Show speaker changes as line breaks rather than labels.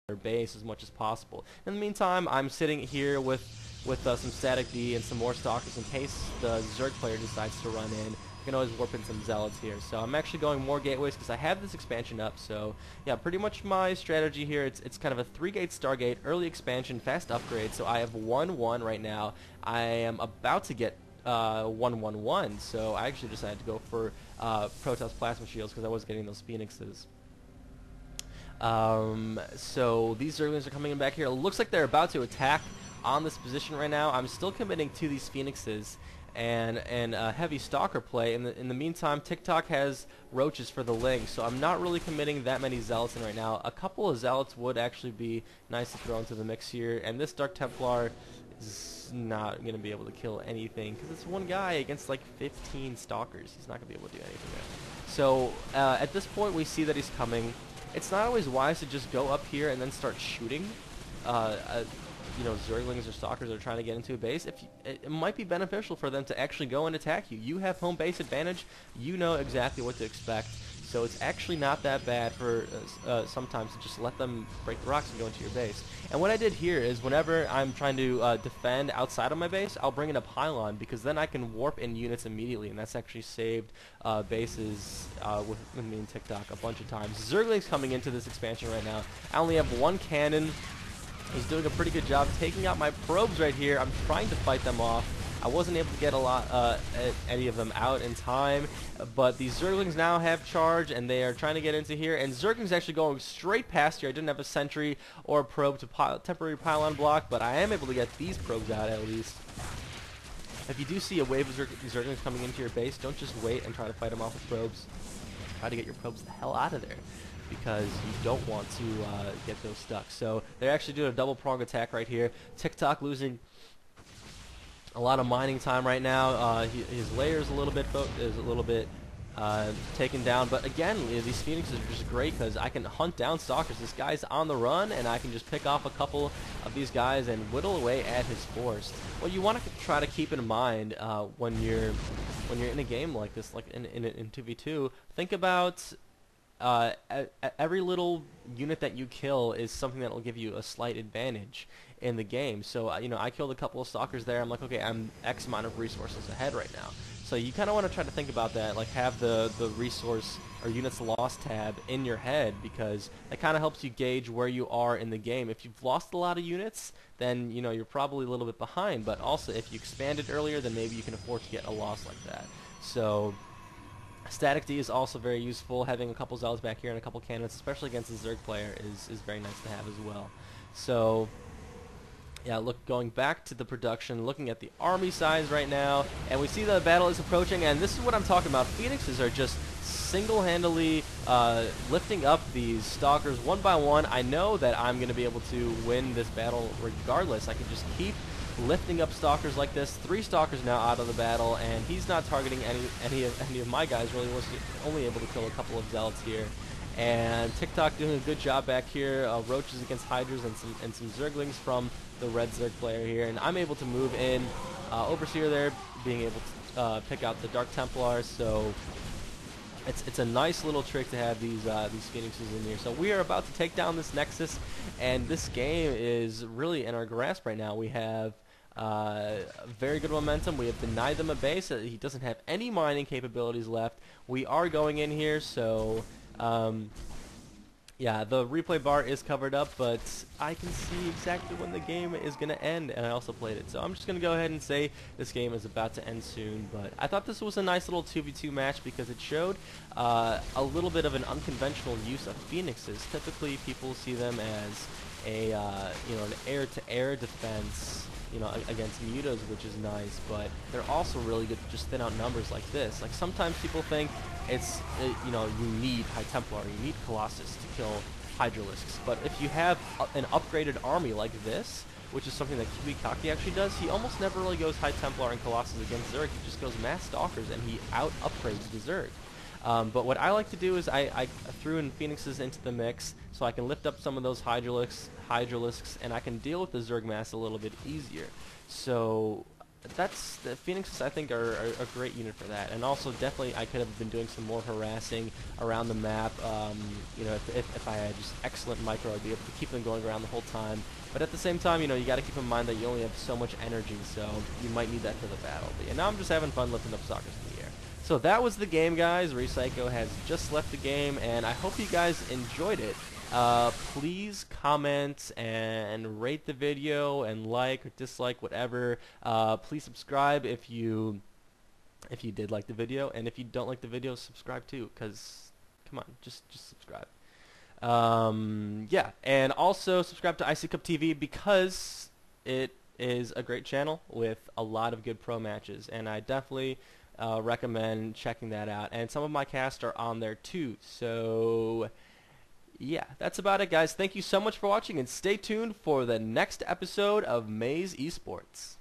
their base as much as possible. In the meantime, I'm sitting here with some static D and some more stalkers in case the Zerg player decides to run in. I can always warp in some zealots here. So I'm actually going more gateways because I have this expansion up. So yeah, pretty much my strategy here, it's kind of a 3-gate Stargate, early expansion, fast upgrade. So I have 1-1 right now. I am about to get 1-1-1, so I actually decided to go for Protoss Plasma Shields because I was getting those Pheonixes. So these Zerglings are coming in back here. It looks like they're about to attack on this position right now. I'm still committing to these Pheonixes and heavy Stalker play. In the meantime, TikTok has roaches for the Ling, so I'm not really committing that many Zealots in right now. A couple of Zealots would actually be nice to throw into the mix here, and this Dark Templar is not going to be able to kill anything because it's one guy against like 15 Stalkers. He's not going to be able to do anything there. So at this point, we see that he's coming. It's not always wise to just go up here and then start shooting. You know, Zerglings or Stalkers are trying to get into a base. It might be beneficial for them to actually go and attack you. You have home base advantage. You know exactly what to expect. So it's actually not that bad for sometimes to just let them break the rocks and go into your base. And what I did here is whenever I'm trying to defend outside of my base, I'll bring in a pylon because then I can warp in units immediately, and that's actually saved bases with me and TikTok a bunch of times. Zergling's coming into this expansion right now. I only have one cannon. He's doing a pretty good job taking out my probes right here. I'm trying to fight them off. I wasn't able to get any of them out in time, but these Zerglings now have charge, and they are trying to get into here, and Zergling's actually going straight past here. I didn't have a sentry or a probe to temporary pylon block, but I am able to get these probes out at least. If you do see a wave of Zerglings coming into your base, don't just wait and try to fight them off with probes. Try to get your probes the hell out of there, because you don't want to get those stuck. So they're actually doing a double prong attack right here. TikTok losing a lot of mining time right now. His layer is a little bit taken down, but again, these Pheonixes are just great because I can hunt down Stalkers. This guy's on the run, and I can just pick off a couple of these guys and whittle away at his force. What you want to try to keep in mind when you're in a game like this, like in 2v2, think about every little unit that you kill is something that will give you a slight advantage in the game. So you know, I killed a couple of Stalkers there. I'm like, okay, I'm X amount of resources ahead right now. So you kind of want to try to think about that, like have the resource or units lost tab in your head, because that kind of helps you gauge where you are in the game. If you've lost a lot of units, then you know you're probably a little bit behind. But also, if you expanded earlier, then maybe you can afford to get a loss like that. So Static D is also very useful. Having a couple Zealots back here and a couple cannons, especially against a Zerg player, is very nice to have as well. So yeah, look, going back to the production, looking at the army size right now, and we see the battle is approaching, and this is what I'm talking about. Pheonixes are just single-handedly lifting up these Stalkers one by one. I know that I'm going to be able to win this battle regardless. I can just keep lifting up Stalkers like this. 3 Stalkers now out of the battle, and he's not targeting any of my guys. Really was only able to kill a couple of Zealots here. And TikTok doing a good job back here. Roaches against Hydras and some Zerglings from the red Zerg player here. And I'm able to move in. Overseer there being able to pick out the Dark Templar. So it's a nice little trick to have these Pheonixes in here. So we are about to take down this Nexus, and this game is really in our grasp right now. We have very good momentum. We have denied them a base. He doesn't have any mining capabilities left. We are going in here, so yeah, the replay bar is covered up, but I can see exactly when the game is going to end, and I also played it. So I'm just going to go ahead and say this game is about to end soon, but I thought this was a nice little 2v2 match because it showed a little bit of an unconventional use of Pheonixes. Typically, people see them as a you know, an air-to-air defense, you know, against mutas, which is nice, but they're also really good to just thin out numbers like this. Like sometimes people think you know, you need High Templar, you need Colossus to kill Hydralisks, but if you have an upgraded army like this, which is something that Kibikaki actually does, he almost never really goes High Templar and Colossus against Zerg. He just goes Mass Stalkers, and he out-upgrades the Zerg. But what I like to do is I threw in Pheonixes into the mix so I can lift up some of those Hydralisks, and I can deal with the Zerg mass a little bit easier. So the Pheonixes, I think, are a great unit for that. And also, definitely, I could have been doing some more harassing around the map. You know, if I had just excellent micro, I'd be able to keep them going around the whole time. But at the same time, you know, you got to keep in mind that you only have so much energy, so you might need that for the battle. But yeah, now I'm just having fun lifting up stalkers in the air. So that was the game, guys. Recycle has just left the game, and I hope you guys enjoyed it. Please comment and rate the video and like or dislike, whatever. Please subscribe if you did like the video, and if you don't like the video, subscribe too, because come on, just subscribe. Yeah, and also subscribe to IC Cup TV because it is a great channel with a lot of good pro matches, and I definitely recommend checking that out. And some of my casts are on there too, so yeah, that's about it, guys. Thank you so much for watching, and stay tuned for the next episode of Maze Esports.